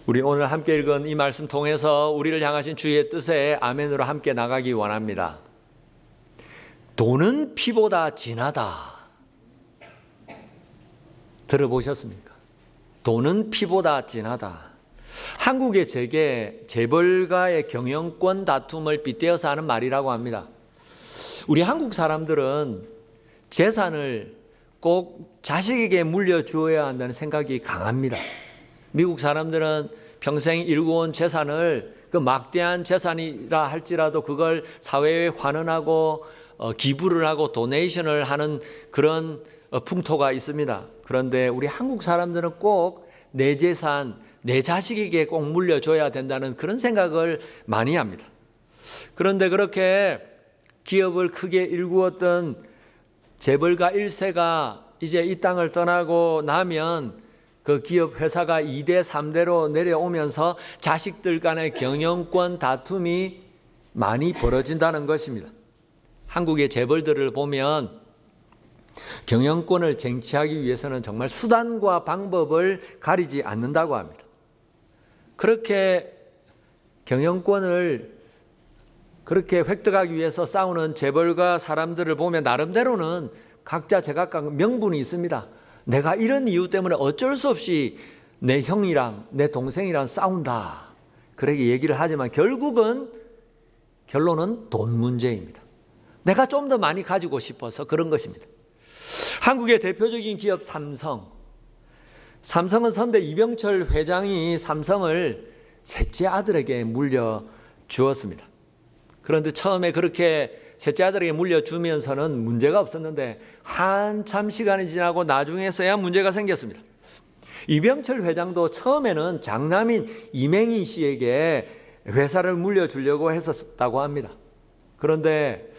우리 오늘 함께 읽은 이 말씀 통해서 우리를 향하신 주의 뜻에 아멘으로 함께 나가기 원합니다. 돈은 피보다 진하다. 들어보셨습니까? 돈은 피보다 진하다. 한국의 재벌가의 경영권 다툼을 빗대어서 하는 말이라고 합니다. 우리 한국 사람들은 재산을 꼭 자식에게 물려주어야 한다는 생각이 강합니다. 미국 사람들은 평생 일구온 재산을 그 막대한 재산이라 할지라도 그걸 사회에 환원하고 기부를 하고 도네이션을 하는 그런 풍토가 있습니다. 그런데 우리 한국 사람들은 꼭 내 재산, 내 자식에게 꼭 물려줘야 된다는 그런 생각을 많이 합니다. 그런데 그렇게 기업을 크게 일구었던 재벌가 1세가 이제 이 땅을 떠나고 나면 그 기업 회사가 2대 3대로 내려오면서 자식들 간의 경영권 다툼이 많이 벌어진다는 것입니다. 한국의 재벌들을 보면 경영권을 쟁취하기 위해서는 정말 수단과 방법을 가리지 않는다고 합니다. 그렇게 경영권을 그렇게 획득하기 위해서 싸우는 재벌가 사람들을 보면 나름대로는 각자 제각각 명분이 있습니다. 내가 이런 이유 때문에 어쩔 수 없이 내 형이랑 내 동생이랑 싸운다. 그렇게 얘기를 하지만 결론은 돈 문제입니다. 내가 좀 더 많이 가지고 싶어서 그런 것입니다. 한국의 대표적인 기업 삼성은 선대 이병철 회장이 삼성을 셋째 아들에게 물려주었습니다. 그런데 처음에 그렇게 셋째 아들에게 물려주면서는 문제가 없었는데 한참 시간이 지나고 나중에서야 문제가 생겼습니다. 이병철 회장도 처음에는 장남인 이맹희 씨에게 회사를 물려주려고 했었다고 합니다. 그런데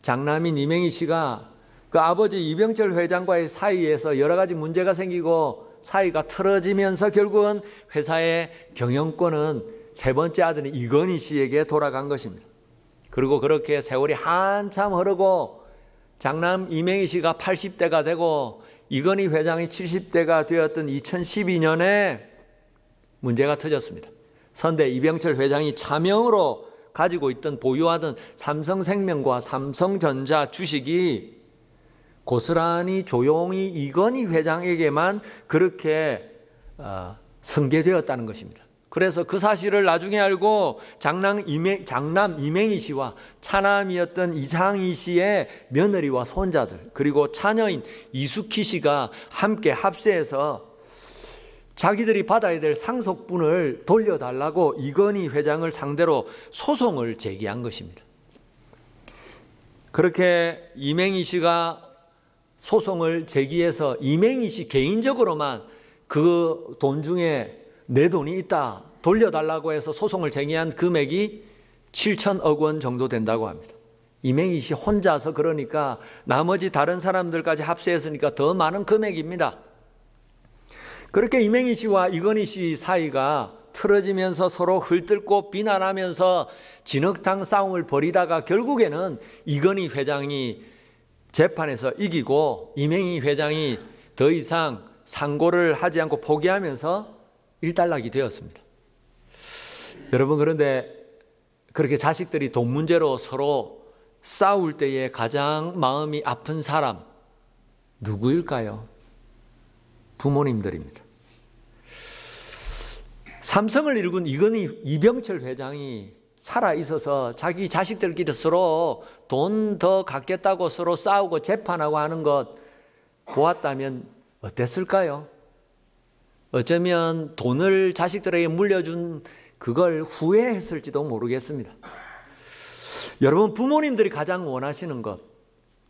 장남인 이맹희 씨가 그 아버지 이병철 회장과의 사이에서 여러 가지 문제가 생기고 사이가 틀어지면서 결국은 회사의 경영권은 세 번째 아들인 이건희 씨에게 돌아간 것입니다. 그리고 그렇게 세월이 한참 흐르고 장남 이맹희 씨가 80대가 되고 이건희 회장이 70대가 되었던 2012년에 문제가 터졌습니다. 선대 이병철 회장이 차명으로 가지고 있던 보유하던 삼성생명과 삼성전자 주식이 고스란히 조용히 이건희 회장에게만 그렇게 승계되었다는 것입니다. 그래서 그 사실을 나중에 알고 장남 이맹희 씨와 차남이었던 이장희 씨의 며느리와 손자들 그리고 차녀인 이숙희 씨가 함께 합세해서 자기들이 받아야 될 상속분을 돌려달라고 이건희 회장을 상대로 소송을 제기한 것입니다. 그렇게 이맹희 씨가 소송을 제기해서 이맹희 씨 개인적으로만 그 돈 중에 내 돈이 있다 돌려달라고 해서 소송을 제기한 금액이 7천억 원 정도 된다고 합니다. 이맹희 씨 혼자서 그러니까 나머지 다른 사람들까지 합세했으니까 더 많은 금액입니다. 그렇게 이맹희 씨와 이건희 씨 사이가 틀어지면서 서로 헐뜯고 비난하면서 진흙탕 싸움을 벌이다가 결국에는 이건희 회장이 재판에서 이기고 이맹희 회장이 더 이상 상고를 하지 않고 포기하면서 일단락이 되었습니다. 여러분, 그런데 그렇게 자식들이 돈 문제로 서로 싸울 때에 가장 마음이 아픈 사람 누구일까요? 부모님들입니다. 삼성을 일군 이병철 회장이 살아 있어서 자기 자식들끼리 서로 돈 더 갖겠다고 서로 싸우고 재판하고 하는 것 보았다면 어땠을까요? 어쩌면 돈을 자식들에게 물려준 그걸 후회했을지도 모르겠습니다. 여러분, 부모님들이 가장 원하시는 것,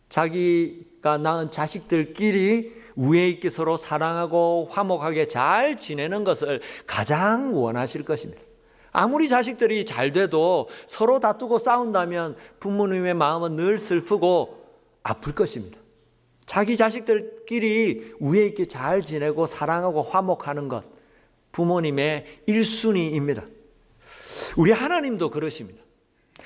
자기가 낳은 자식들끼리 우애 있게 서로 사랑하고 화목하게 잘 지내는 것을 가장 원하실 것입니다. 아무리 자식들이 잘 돼도 서로 다투고 싸운다면 부모님의 마음은 늘 슬프고 아플 것입니다. 자기 자식들끼리 우애 있게 잘 지내고 사랑하고 화목하는 것, 부모님의 1순위입니다. 우리 하나님도 그러십니다.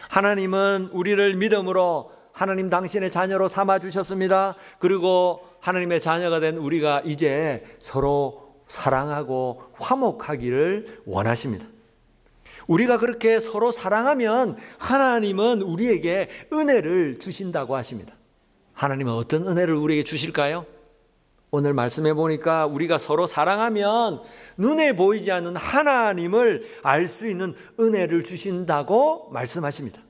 하나님은 우리를 믿음으로 하나님 당신의 자녀로 삼아주셨습니다. 그리고 하나님의 자녀가 된 우리가 이제 서로 사랑하고 화목하기를 원하십니다. 우리가 그렇게 서로 사랑하면 하나님은 우리에게 은혜를 주신다고 하십니다. 하나님은 어떤 은혜를 우리에게 주실까요? 오늘 말씀해 보니까 우리가 서로 사랑하면 눈에 보이지 않는 하나님을 알 수 있는 은혜를 주신다고 말씀하십니다.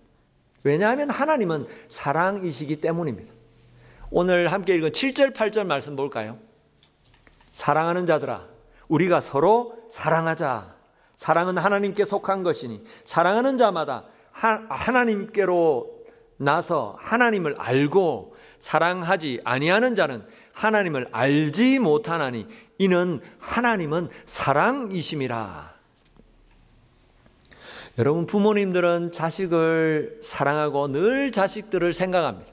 왜냐하면 하나님은 사랑이시기 때문입니다. 오늘 함께 읽은 7절 8절 말씀 볼까요? 사랑하는 자들아 우리가 서로 사랑하자. 사랑은 하나님께 속한 것이니 사랑하는 자마다 하나님께로 나서 하나님을 알고 사랑하지 아니하는 자는 하나님을 알지 못하나니 이는 하나님은 사랑이심이라. 여러분, 부모님들은 자식을 사랑하고 늘 자식들을 생각합니다.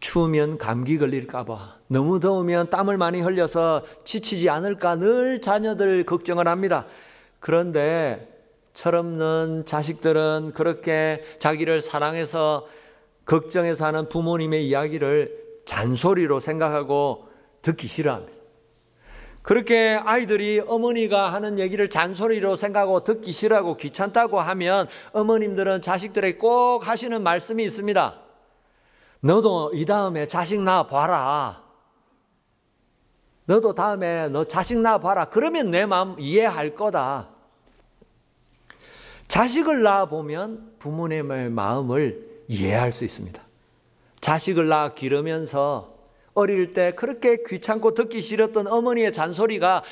추우면 감기 걸릴까 봐, 너무 더우면 땀을 많이 흘려서 지치지 않을까 늘 자녀들 걱정을 합니다. 그런데 철없는 자식들은 그렇게 자기를 사랑해서 걱정해서 하는 부모님의 이야기를 잔소리로 생각하고 듣기 싫어합니다. 그렇게 아이들이 어머니가 하는 얘기를 잔소리로 생각하고 듣기 싫어하고 귀찮다고 하면 어머님들은 자식들에게 꼭 하시는 말씀이 있습니다. 너도 이 다음에 자식 낳아 봐라. 너도 다음에 너 자식 낳아 봐라. 그러면 내 마음 이해할 거다. 자식을 낳아 보면 부모님의 마음을 이해할 수 있습니다. 자식을 낳아 기르면서 어릴 때 그렇게 귀찮고 듣기 싫었던 어머니의 잔소리가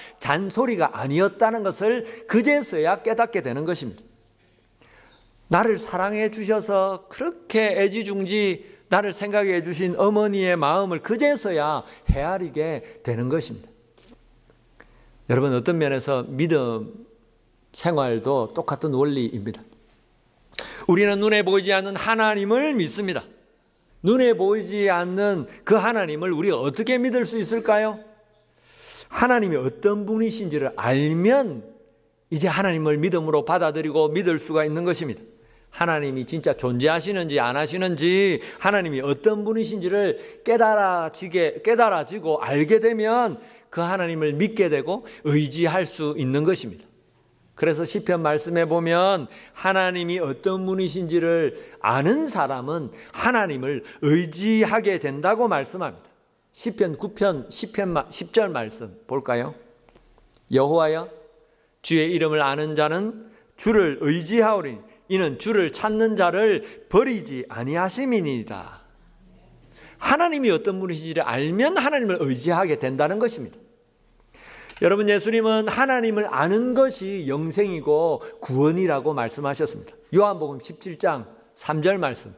아니었다는 것을 그제서야 깨닫게 되는 것입니다. 나를 사랑해 주셔서 그렇게 애지중지 나를 생각해 주신 어머니의 마음을 그제서야 헤아리게 되는 것입니다. 여러분, 어떤 면에서 믿음 생활도 똑같은 원리입니다. 우리는 눈에 보이지 않는 하나님을 믿습니다. 눈에 보이지 않는 그 하나님을 우리가 어떻게 믿을 수 있을까요? 하나님이 어떤 분이신지를 알면 이제 하나님을 믿음으로 받아들이고 믿을 수가 있는 것입니다. 하나님이 진짜 존재하시는지 안 하시는지, 하나님이 어떤 분이신지를 깨달아지고 알게 되면 그 하나님을 믿게 되고 의지할 수 있는 것입니다. 그래서 시편 말씀에 보면 하나님이 어떤 분이신지를 아는 사람은 하나님을 의지하게 된다고 말씀합니다. 시편 9편 10절 말씀 볼까요? 여호와여, 주의 이름을 아는 자는 주를 의지하오리니 이는 주를 찾는 자를 버리지 아니하심이니이다. 하나님이 어떤 분이신지를 알면 하나님을 의지하게 된다는 것입니다. 여러분, 예수님은 하나님을 아는 것이 영생이고 구원이라고 말씀하셨습니다. 요한복음 17장 3절 말씀.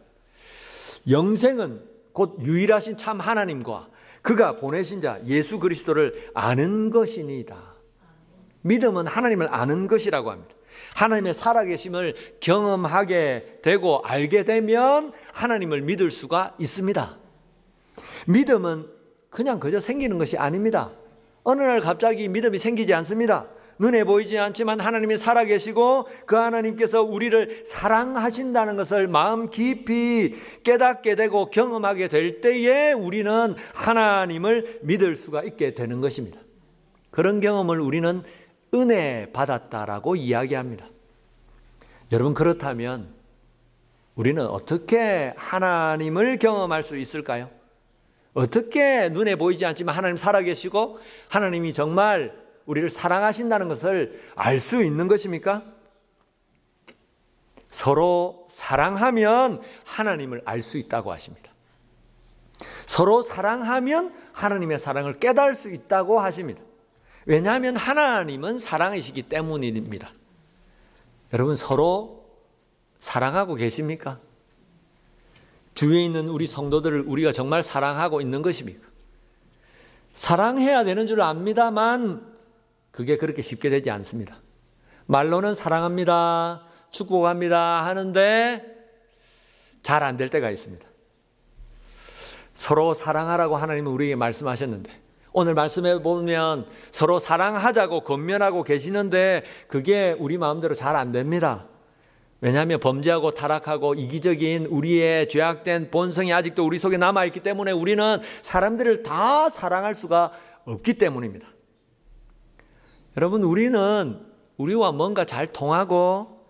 영생은 곧 유일하신 참 하나님과 그가 보내신 자 예수 그리스도를 아는 것이니이다. 믿음은 하나님을 아는 것이라고 합니다. 하나님의 살아계심을 경험하게 되고 알게 되면 하나님을 믿을 수가 있습니다. 믿음은 그냥 그저 생기는 것이 아닙니다. 어느 날 갑자기 믿음이 생기지 않습니다. 눈에 보이지 않지만 하나님이 살아계시고 그 하나님께서 우리를 사랑하신다는 것을 마음 깊이 깨닫게 되고 경험하게 될 때에 우리는 하나님을 믿을 수가 있게 되는 것입니다. 그런 경험을 우리는 은혜 받았다라고 이야기합니다. 여러분, 그렇다면 우리는 어떻게 하나님을 경험할 수 있을까요? 어떻게 눈에 보이지 않지만 하나님 살아계시고 하나님이 정말 우리를 사랑하신다는 것을 알 수 있는 것입니까? 서로 사랑하면 하나님을 알 수 있다고 하십니다. 서로 사랑하면 하나님의 사랑을 깨달을 수 있다고 하십니다. 왜냐하면 하나님은 사랑이시기 때문입니다. 여러분, 서로 사랑하고 계십니까? 주위에 있는 우리 성도들을 우리가 정말 사랑하고 있는 것입니까? 사랑해야 되는 줄 압니다만 그게 그렇게 쉽게 되지 않습니다. 말로는 사랑합니다, 축복합니다 하는데 잘 안 될 때가 있습니다. 서로 사랑하라고 하나님은 우리에게 말씀하셨는데 오늘 말씀해 보면 서로 사랑하자고 권면하고 계시는데 그게 우리 마음대로 잘 안 됩니다. 왜냐하면 범죄하고 타락하고 이기적인 우리의 죄악된 본성이 아직도 우리 속에 남아있기 때문에 우리는 사람들을 다 사랑할 수가 없기 때문입니다. 여러분, 우리와 뭔가 잘 통하고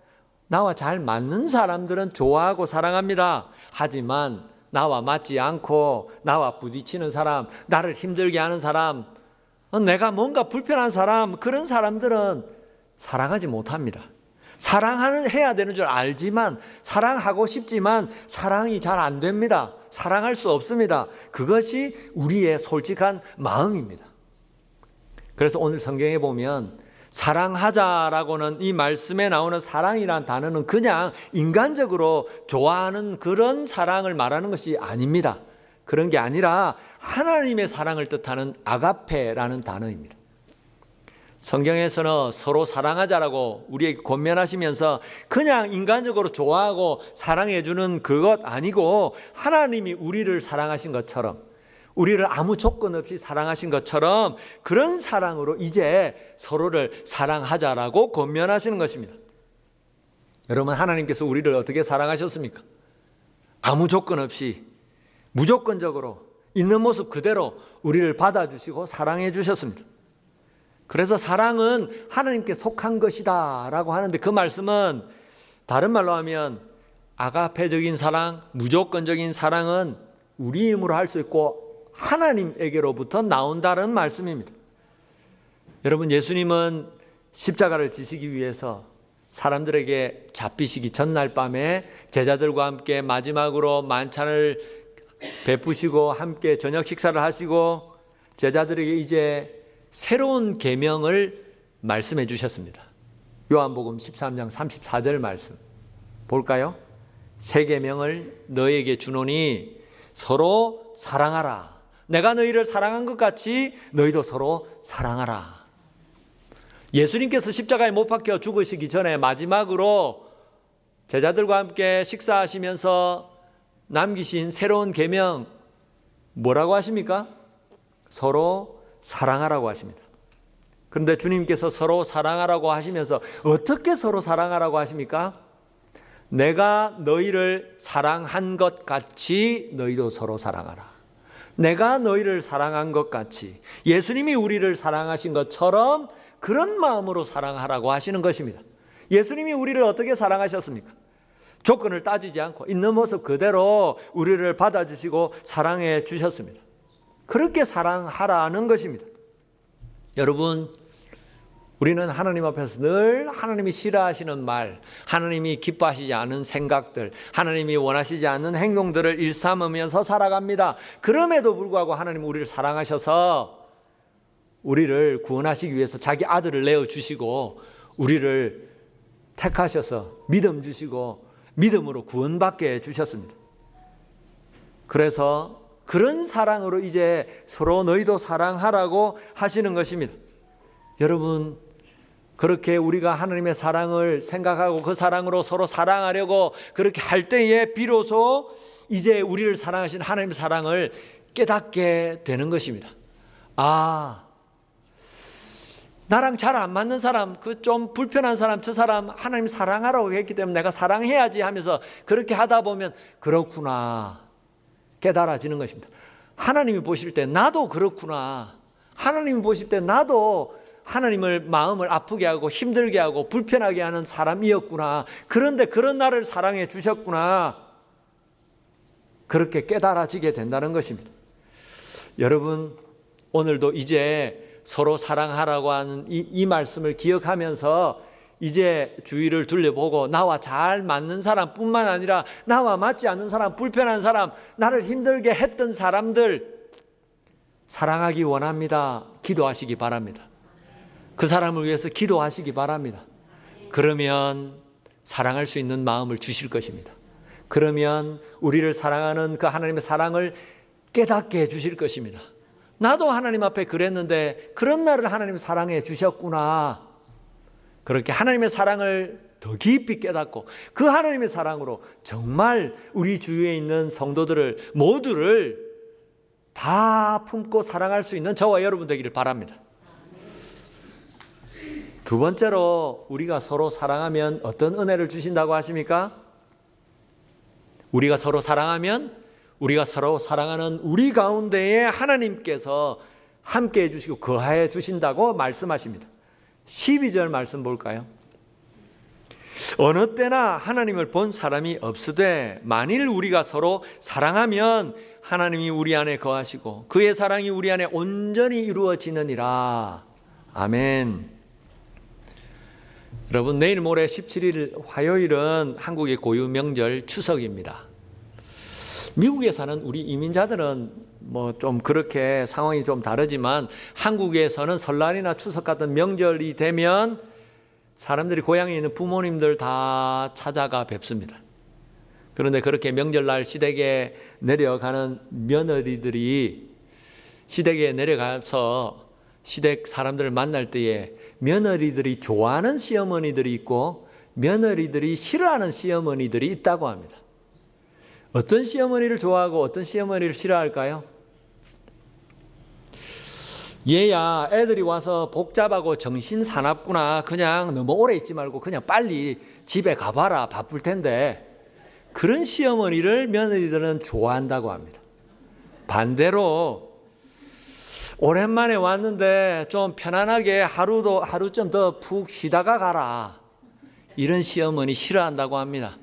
나와 잘 맞는 사람들은 좋아하고 사랑합니다. 하지만 나와 맞지 않고 나와 부딪히는 사람, 나를 힘들게 하는 사람, 내가 뭔가 불편한 사람, 그런 사람들은 사랑하지 못합니다. 사랑해야 되는 줄 알지만, 사랑하고 싶지만 사랑이 잘 안 됩니다. 사랑할 수 없습니다. 그것이 우리의 솔직한 마음입니다. 그래서 오늘 성경에 보면 사랑하자라고는, 이 말씀에 나오는 사랑이란 단어는 그냥 인간적으로 좋아하는 그런 사랑을 말하는 것이 아닙니다. 그런 게 아니라 하나님의 사랑을 뜻하는 아가페라는 단어입니다. 성경에서는 서로 사랑하자라고 우리에게 권면하시면서 그냥 인간적으로 좋아하고 사랑해 주는 그것 아니고, 하나님이 우리를 사랑하신 것처럼, 우리를 아무 조건 없이 사랑하신 것처럼 그런 사랑으로 이제 서로를 사랑하자라고 권면하시는 것입니다. 여러분, 하나님께서 우리를 어떻게 사랑하셨습니까? 아무 조건 없이 무조건적으로 있는 모습 그대로 우리를 받아주시고 사랑해 주셨습니다. 그래서 사랑은 하나님께 속한 것이다 라고 하는데, 그 말씀은 다른 말로 하면 아가페적인 사랑, 무조건적인 사랑은 우리 힘으로 할 수 있고 하나님에게로부터 나온다는 말씀입니다. 여러분, 예수님은 십자가를 지시기 위해서 사람들에게 잡히시기 전날 밤에 제자들과 함께 마지막으로 만찬을 베푸시고 함께 저녁 식사를 하시고 제자들에게 이제 새로운 계명을 말씀해 주셨습니다. 요한복음 13장 34절 말씀 볼까요? 새 계명을 너희에게 주노니 서로 사랑하라. 내가 너희를 사랑한 것 같이 너희도 서로 사랑하라. 예수님께서 십자가에 못 박혀 죽으시기 전에 마지막으로 제자들과 함께 식사하시면서 남기신 새로운 계명 뭐라고 하십니까? 서로 사랑하라고 하십니다. 그런데 주님께서 서로 사랑하라고 하시면서 어떻게 서로 사랑하라고 하십니까? 내가 너희를 사랑한 것 같이 너희도 서로 사랑하라. 내가 너희를 사랑한 것 같이, 예수님이 우리를 사랑하신 것처럼 그런 마음으로 사랑하라고 하시는 것입니다. 예수님이 우리를 어떻게 사랑하셨습니까? 조건을 따지지 않고 있는 모습 그대로 우리를 받아주시고 사랑해 주셨습니다. 그렇게 사랑하라는 것입니다. 여러분, 우리는 하나님 앞에서 늘 하나님이 싫어하시는 말, 하나님이 기뻐하시지 않은 생각들, 하나님이 원하시지 않는 행동들을 일삼으면서 살아갑니다. 그럼에도 불구하고 하나님 우리를 사랑하셔서 우리를 구원하시기 위해서 자기 아들을 내어주시고 우리를 택하셔서 믿음 주시고 믿음으로 구원받게 해주셨습니다. 그래서 그런 사랑으로 이제 서로 너희도 사랑하라고 하시는 것입니다. 여러분, 그렇게 우리가 하나님의 사랑을 생각하고 그 사랑으로 서로 사랑하려고 그렇게 할 때에 비로소 이제 우리를 사랑하신 하나님의 사랑을 깨닫게 되는 것입니다. 아, 나랑 잘 안 맞는 사람, 그 좀 불편한 사람, 저 사람 하나님 사랑하라고 했기 때문에 내가 사랑해야지 하면서 그렇게 하다 보면 그렇구나 깨달아지는 것입니다. 하나님이 보실 때 나도 그렇구나, 하나님이 보실 때 나도 하나님을 마음을 아프게 하고 힘들게 하고 불편하게 하는 사람이었구나, 그런데 그런 나를 사랑해 주셨구나, 그렇게 깨달아지게 된다는 것입니다. 여러분, 오늘도 이제 서로 사랑하라고 하는 이 말씀을 기억하면서 이제 주위를 둘러보고 나와 잘 맞는 사람뿐만 아니라 나와 맞지 않는 사람, 불편한 사람, 나를 힘들게 했던 사람들 사랑하기 원합니다. 기도하시기 바랍니다. 그 사람을 위해서 기도하시기 바랍니다. 그러면 사랑할 수 있는 마음을 주실 것입니다. 그러면 우리를 사랑하는 그 하나님의 사랑을 깨닫게 해 주실 것입니다. 나도 하나님 앞에 그랬는데 그런 나를 하나님 사랑해 주셨구나. 그렇게 하나님의 사랑을 더 깊이 깨닫고 그 하나님의 사랑으로 정말 우리 주위에 있는 성도들을 모두를 다 품고 사랑할 수 있는 저와 여러분 되기를 바랍니다. 두 번째로, 우리가 서로 사랑하면 어떤 은혜를 주신다고 하십니까? 우리가 서로 사랑하면 우리가 서로 사랑하는 우리 가운데에 하나님께서 함께 해주시고 거하해 주신다고 말씀하십니다. 12절 말씀 볼까요? 어느 때나 하나님을 본 사람이 없으되 만일 우리가 서로 사랑하면 하나님이 우리 안에 거하시고 그의 사랑이 우리 안에 온전히 이루어지느니라. 아멘. 여러분, 내일 모레 17일 화요일은 한국의 고유 명절 추석입니다. 미국에 사는 우리 이민자들은 뭐 좀 그렇게 상황이 좀 다르지만 한국에서는 설날이나 추석 같은 명절이 되면 사람들이 고향에 있는 부모님들 다 찾아가 뵙습니다. 그런데 그렇게 명절날 시댁에 내려가는 며느리들이 시댁에 내려가서 시댁 사람들을 만날 때에 며느리들이 좋아하는 시어머니들이 있고 며느리들이 싫어하는 시어머니들이 있다고 합니다. 어떤 시어머니를 좋아하고 어떤 시어머니를 싫어할까요? 얘야 애들이 와서 복잡하고 정신 사납구나. 그냥 너무 오래 있지 말고 그냥 빨리 집에 가봐라. 바쁠 텐데. 그런 시어머니를 며느리들은 좋아한다고 합니다. 반대로 오랜만에 왔는데 좀 편안하게 하루쯤 더 푹 쉬다가 가라. 이런 시어머니 싫어한다고 합니다.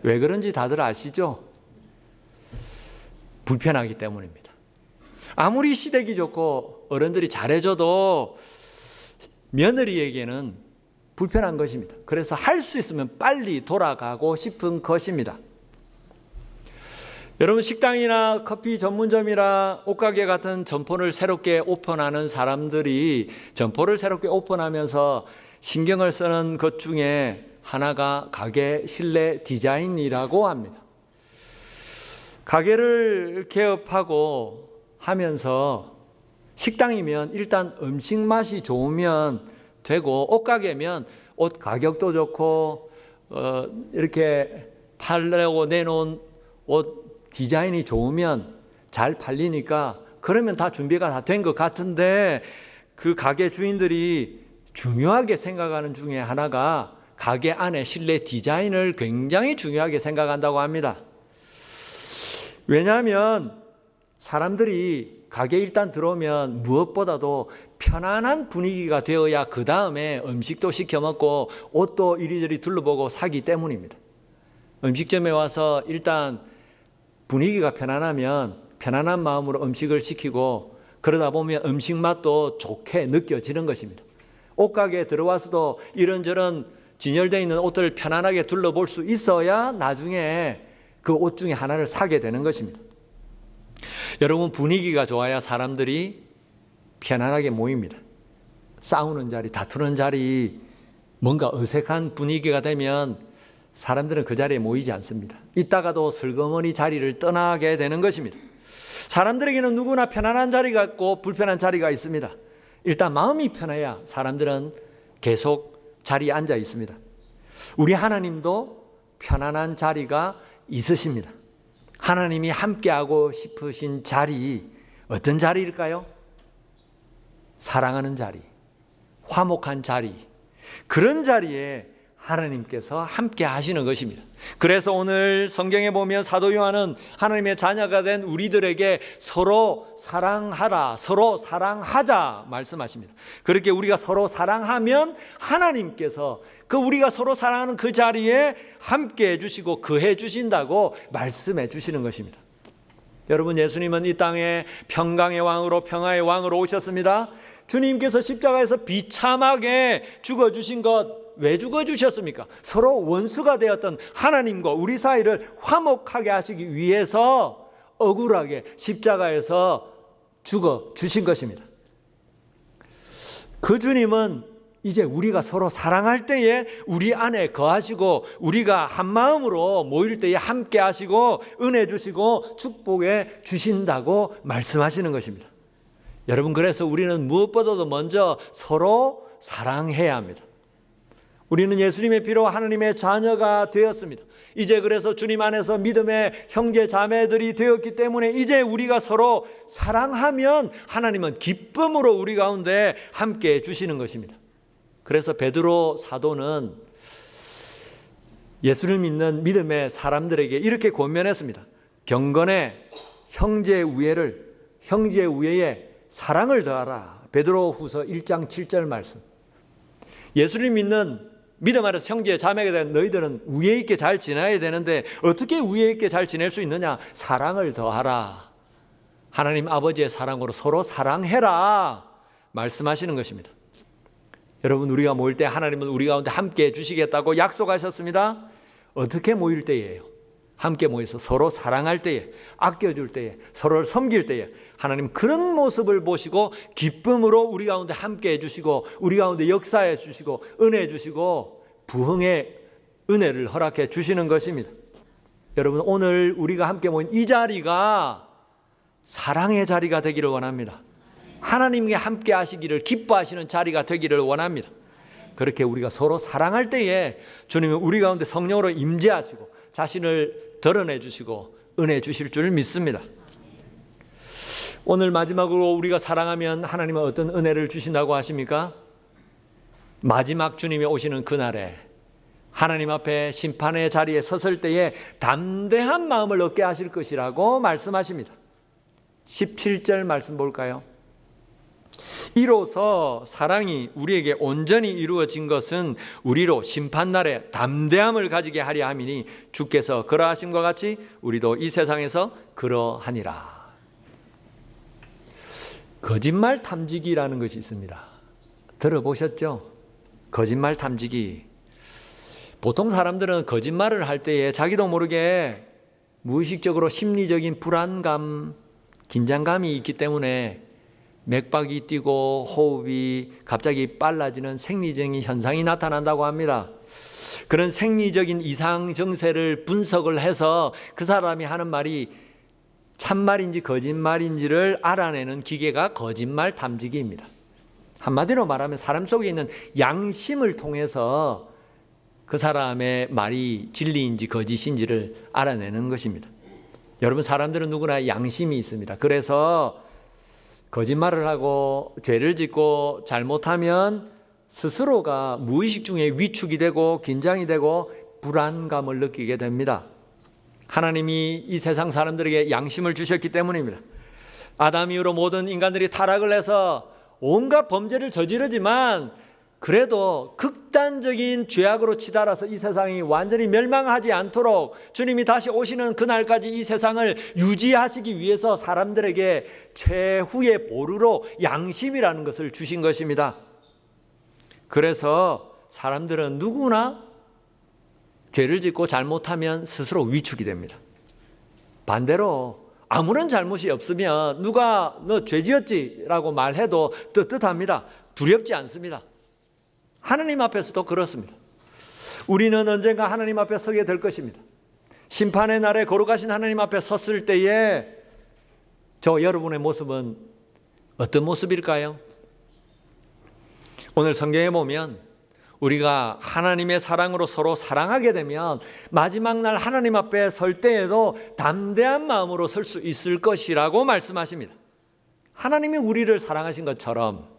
왜 그런지 다들 아시죠? 불편하기 때문입니다. 아무리 시댁이 좋고 어른들이 잘해줘도 며느리에게는 불편한 것입니다. 그래서 할 수 있으면 빨리 돌아가고 싶은 것입니다. 여러분, 식당이나 커피 전문점이나 옷가게 같은 점포를 새롭게 오픈하는 사람들이 점포를 새롭게 오픈하면서 신경을 쓰는 것 중에 하나가 가게 실내 디자인이라고 합니다. 가게를 개업하고 하면서 식당이면 일단 음식 맛이 좋으면 되고 옷가게면 옷 가격도 좋고 이렇게 팔려고 내놓은 옷 디자인이 좋으면 잘 팔리니까 그러면 다 준비가 다 된 것 같은데 그 가게 주인들이 중요하게 생각하는 중에 하나가 가게 안에 실내 디자인을 굉장히 중요하게 생각한다고 합니다. 왜냐하면 사람들이 가게에 일단 들어오면 무엇보다도 편안한 분위기가 되어야 그 다음에 음식도 시켜 먹고 옷도 이리저리 둘러보고 사기 때문입니다. 음식점에 와서 일단 분위기가 편안하면 편안한 마음으로 음식을 시키고 그러다 보면 음식 맛도 좋게 느껴지는 것입니다. 옷가게에 들어와서도 이런저런 진열되어 있는 옷들을 편안하게 둘러볼 수 있어야 나중에 그 옷 중에 하나를 사게 되는 것입니다. 여러분, 분위기가 좋아야 사람들이 편안하게 모입니다. 싸우는 자리, 다투는 자리, 뭔가 어색한 분위기가 되면 사람들은 그 자리에 모이지 않습니다. 이따가도 슬그머니 자리를 떠나게 되는 것입니다. 사람들에게는 누구나 편안한 자리가 있고 불편한 자리가 있습니다. 일단 마음이 편해야 사람들은 계속 자리에 앉아 있습니다. 우리 하나님도 편안한 자리가 있으십니다. 하나님이 함께하고 싶으신 자리, 어떤 자리일까요? 사랑하는 자리, 화목한 자리, 그런 자리에 하나님께서 함께 하시는 것입니다. 그래서 오늘 성경에 보면 사도 요한은 하나님의 자녀가 된 우리들에게 서로 사랑하라, 서로 사랑하자 말씀하십니다. 그렇게 우리가 서로 사랑하면 하나님께서 그 우리가 서로 사랑하는 그 자리에 함께 해주시고 거해 주신다고 말씀해 주시는 것입니다. 여러분, 예수님은 이 땅에 평강의 왕으로 평화의 왕으로 오셨습니다. 주님께서 십자가에서 비참하게 죽어주신 것, 왜 죽어주셨습니까? 서로 원수가 되었던 하나님과 우리 사이를 화목하게 하시기 위해서 억울하게 십자가에서 죽어주신 것입니다. 그 주님은 이제 우리가 서로 사랑할 때에 우리 안에 거하시고 우리가 한 마음으로 모일 때에 함께 하시고 은혜 주시고 축복해 주신다고 말씀하시는 것입니다. 여러분, 그래서 우리는 무엇보다도 먼저 서로 사랑해야 합니다. 우리는 예수님의 피로 하나님의 자녀가 되었습니다. 이제 그래서 주님 안에서 믿음의 형제 자매들이 되었기 때문에 이제 우리가 서로 사랑하면 하나님은 기쁨으로 우리 가운데 함께 해주시는 것입니다. 그래서 베드로 사도는 예수를 믿는 믿음의 사람들에게 이렇게 권면했습니다. 경건에 형제 우애에 사랑을 더하라. 베드로 후서 1장 7절 말씀. 예수를 믿는 믿음 아래서 형제 자매가 된 너희들은 우애 있게 잘 지내야 되는데 어떻게 우애 있게 잘 지낼 수 있느냐? 사랑을 더하라. 하나님 아버지의 사랑으로 서로 사랑해라 말씀하시는 것입니다. 여러분, 우리가 모일 때 하나님은 우리 가운데 함께 해주시겠다고 약속하셨습니다. 어떻게 모일 때예요? 함께 모여서 서로 사랑할 때에, 아껴줄 때에, 서로를 섬길 때에 하나님 그런 모습을 보시고 기쁨으로 우리 가운데 함께 해주시고 우리 가운데 역사해 주시고 은혜 주시고 부흥의 은혜를 허락해 주시는 것입니다. 여러분, 오늘 우리가 함께 모인 이 자리가 사랑의 자리가 되기를 원합니다. 하나님과 함께 하시기를 기뻐하시는 자리가 되기를 원합니다. 그렇게 우리가 서로 사랑할 때에 주님은 우리 가운데 성령으로 임재하시고 자신을 드러내 주시고 은혜 주실 줄 믿습니다. 오늘 마지막으로 우리가 사랑하면 하나님은 어떤 은혜를 주신다고 하십니까? 마지막 주님이 오시는 그날에 하나님 앞에 심판의 자리에 섰을 때에 담대한 마음을 얻게 하실 것이라고 말씀하십니다. 17절 말씀 볼까요? 이로써 사랑이 우리에게 온전히 이루어진 것은 우리로 심판날에 담대함을 가지게 하려 함이니 주께서 그러하심과 같이 우리도 이 세상에서 그러하니라. 거짓말 탐지기라는 것이 있습니다. 들어보셨죠? 거짓말 탐지기. 보통 사람들은 거짓말을 할 때에 자기도 모르게 무의식적으로 심리적인 불안감, 긴장감이 있기 때문에 맥박이 뛰고 호흡이 갑자기 빨라지는 생리적인 현상이 나타난다고 합니다. 그런 생리적인 이상 증세를 분석을 해서 그 사람이 하는 말이 참말인지 거짓말인지를 알아내는 기계가 거짓말 탐지기입니다. 한마디로 말하면 사람 속에 있는 양심을 통해서 그 사람의 말이 진리인지 거짓인지를 알아내는 것입니다. 여러분, 사람들은 누구나 양심이 있습니다. 그래서 거짓말을 하고 죄를 짓고 잘못하면 스스로가 무의식 중에 위축이 되고 긴장이 되고 불안감을 느끼게 됩니다. 하나님이 이 세상 사람들에게 양심을 주셨기 때문입니다. 아담 이후로 모든 인간들이 타락을 해서 온갖 범죄를 저지르지만 그래도 극단적인 죄악으로 치달아서 이 세상이 완전히 멸망하지 않도록 주님이 다시 오시는 그날까지 이 세상을 유지하시기 위해서 사람들에게 최후의 보루로 양심이라는 것을 주신 것입니다. 그래서 사람들은 누구나 죄를 짓고 잘못하면 스스로 위축이 됩니다. 반대로 아무런 잘못이 없으면 누가 너 죄 지었지? 라고 말해도 떳떳합니다. 두렵지 않습니다. 하나님 앞에서도 그렇습니다. 우리는 언젠가 하나님 앞에 서게 될 것입니다. 심판의 날에 거룩하신 하나님 앞에 섰을 때에 저 여러분의 모습은 어떤 모습일까요? 오늘 성경에 보면 우리가 하나님의 사랑으로 서로 사랑하게 되면 마지막 날 하나님 앞에 설 때에도 담대한 마음으로 설 수 있을 것이라고 말씀하십니다. 하나님이 우리를 사랑하신 것처럼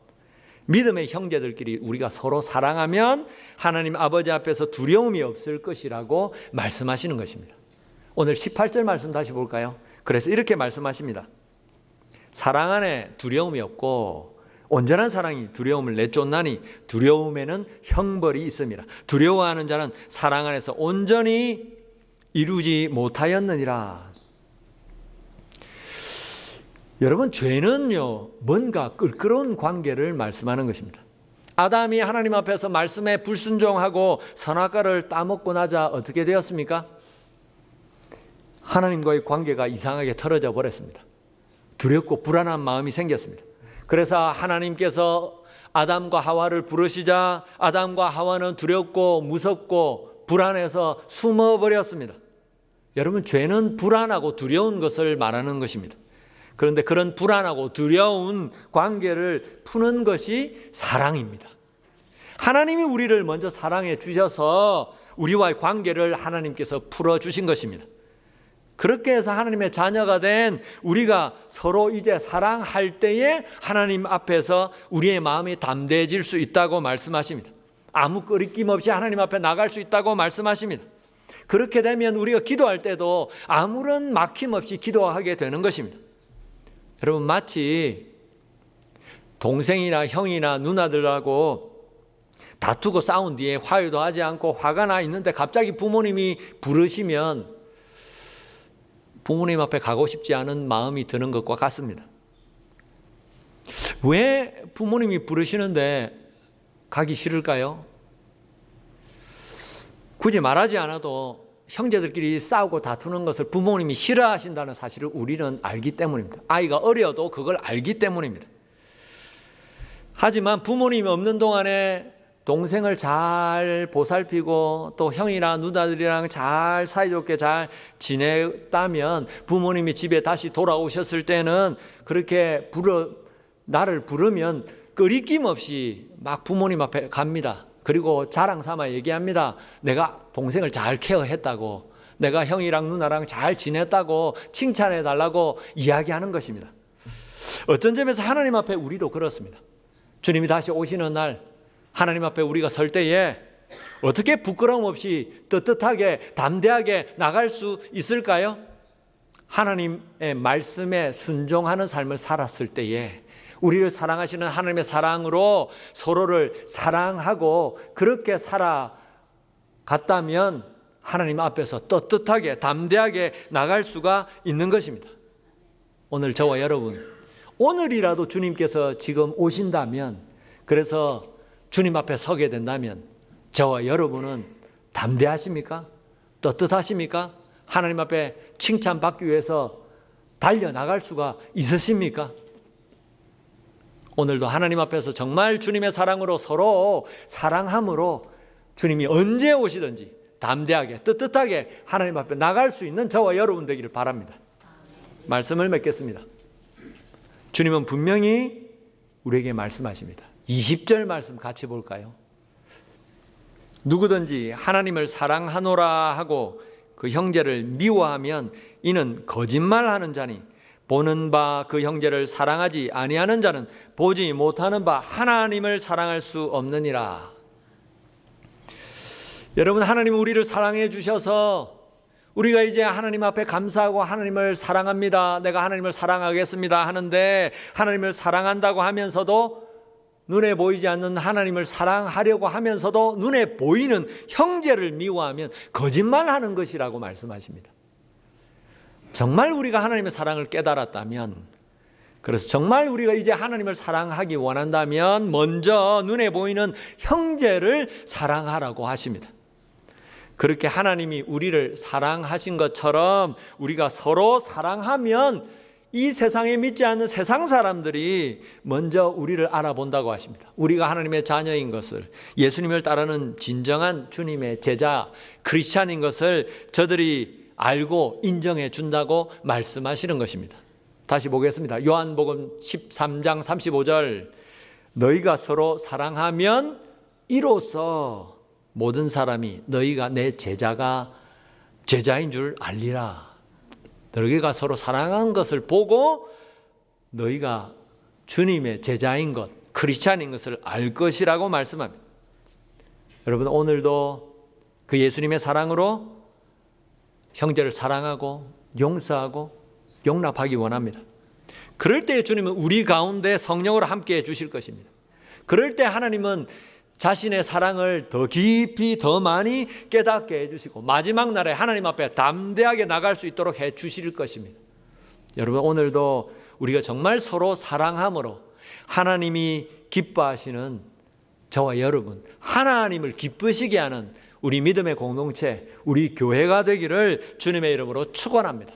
믿음의 형제들끼리 우리가 서로 사랑하면 하나님 아버지 앞에서 두려움이 없을 것이라고 말씀하시는 것입니다. 오늘 18절 말씀 다시 볼까요? 그래서 이렇게 말씀하십니다. 사랑 안에 두려움이 없고 온전한 사랑이 두려움을 내쫓나니 두려움에는 형벌이 있습니다. 두려워하는 자는 사랑 안에서 온전히 이루지 못하였느니라. 여러분, 죄는요, 뭔가 껄끄러운 관계를 말씀하는 것입니다. 아담이 하나님 앞에서 말씀에 불순종하고 선악과를 따먹고 나자 어떻게 되었습니까? 하나님과의 관계가 이상하게 틀어져 버렸습니다. 두렵고 불안한 마음이 생겼습니다. 그래서 하나님께서 아담과 하와를 부르시자 아담과 하와는 두렵고 무섭고 불안해서 숨어버렸습니다. 여러분, 죄는 불안하고 두려운 것을 말하는 것입니다. 그런데 그런 불안하고 두려운 관계를 푸는 것이 사랑입니다. 하나님이 우리를 먼저 사랑해 주셔서 우리와의 관계를 하나님께서 풀어주신 것입니다. 그렇게 해서 하나님의 자녀가 된 우리가 서로 이제 사랑할 때에 하나님 앞에서 우리의 마음이 담대해질 수 있다고 말씀하십니다. 아무 꺼리낌 없이 하나님 앞에 나갈 수 있다고 말씀하십니다. 그렇게 되면 우리가 기도할 때도 아무런 막힘 없이 기도하게 되는 것입니다. 여러분, 마치 동생이나 형이나 누나들하고 다투고 싸운 뒤에 화해도 하지 않고 화가 나 있는데 갑자기 부모님이 부르시면 부모님 앞에 가고 싶지 않은 마음이 드는 것과 같습니다. 왜 부모님이 부르시는데 가기 싫을까요? 굳이 말하지 않아도 형제들끼리 싸우고 다투는 것을 부모님이 싫어하신다는 사실을 우리는 알기 때문입니다. 아이가 어려도 그걸 알기 때문입니다. 하지만 부모님이 없는 동안에 동생을 잘 보살피고 또 형이나 누나들이랑 잘 사이좋게 잘 지냈다면 부모님이 집에 다시 돌아오셨을 때는 그렇게 나를 부르면 끄리낌 없이 막 부모님 앞에 갑니다. 그리고 자랑 삼아 얘기합니다. 내가 동생을 잘 케어했다고, 내가 형이랑 누나랑 잘 지냈다고 칭찬해 달라고 이야기하는 것입니다. 어떤 점에서 하나님 앞에 우리도 그렇습니다. 주님이 다시 오시는 날 하나님 앞에 우리가 설 때에 어떻게 부끄러움 없이 떳떳하게 담대하게 나갈 수 있을까요? 하나님의 말씀에 순종하는 삶을 살았을 때에 우리를 사랑하시는 하나님의 사랑으로 서로를 사랑하고 그렇게 살아갔다면 하나님 앞에서 떳떳하게 담대하게 나갈 수가 있는 것입니다. 오늘 저와 여러분, 오늘이라도 주님께서 지금 오신다면, 그래서 주님 앞에 서게 된다면 저와 여러분은 담대하십니까? 떳떳하십니까? 하나님 앞에 칭찬받기 위해서 달려나갈 수가 있으십니까? 오늘도 하나님 앞에서 정말 주님의 사랑으로 서로 사랑함으로 주님이 언제 오시든지 담대하게 떳떳하게 하나님 앞에 나갈 수 있는 저와 여러분 되기를 바랍니다. 말씀을 맺겠습니다. 주님은 분명히 우리에게 말씀하십니다. 20절 말씀 같이 볼까요? 누구든지 하나님을 사랑하노라 하고 그 형제를 미워하면 이는 거짓말하는 자니 보는 바 그 형제를 사랑하지 아니하는 자는 보지 못하는 바 하나님을 사랑할 수 없느니라. 여러분, 하나님은 우리를 사랑해 주셔서 우리가 이제 하나님 앞에 감사하고 하나님을 사랑합니다, 내가 하나님을 사랑하겠습니다 하는데, 하나님을 사랑한다고 하면서도 눈에 보이지 않는 하나님을 사랑하려고 하면서도 눈에 보이는 형제를 미워하면 거짓말하는 것이라고 말씀하십니다. 정말 우리가 하나님의 사랑을 깨달았다면, 그래서 정말 우리가 이제 하나님을 사랑하기 원한다면 먼저 눈에 보이는 형제를 사랑하라고 하십니다. 그렇게 하나님이 우리를 사랑하신 것처럼 우리가 서로 사랑하면 이 세상에 믿지 않는 세상 사람들이 먼저 우리를 알아본다고 하십니다. 우리가 하나님의 자녀인 것을, 예수님을 따르는 진정한 주님의 제자 크리스찬인 것을 저들이 알고 인정해 준다고 말씀하시는 것입니다. 다시 보겠습니다. 요한복음 13장 35절, 너희가 서로 사랑하면 이로써 모든 사람이 너희가 내 제자인 줄 알리라. 너희가 서로 사랑한 것을 보고 너희가 주님의 제자인 것, 크리스찬인 것을 알 것이라고 말씀합니다. 여러분, 오늘도 그 예수님의 사랑으로 형제를 사랑하고 용서하고 용납하기 원합니다. 그럴 때 주님은 우리 가운데 성령으로 함께 해 주실 것입니다. 그럴 때 하나님은 자신의 사랑을 더 깊이 더 많이 깨닫게 해주시고 마지막 날에 하나님 앞에 담대하게 나갈 수 있도록 해 주실 것입니다. 여러분, 오늘도 우리가 정말 서로 사랑함으로 하나님이 기뻐하시는 저와 여러분, 하나님을 기쁘시게 하는 우리 믿음의 공동체, 우리 교회가 되기를 주님의 이름으로 축원합니다.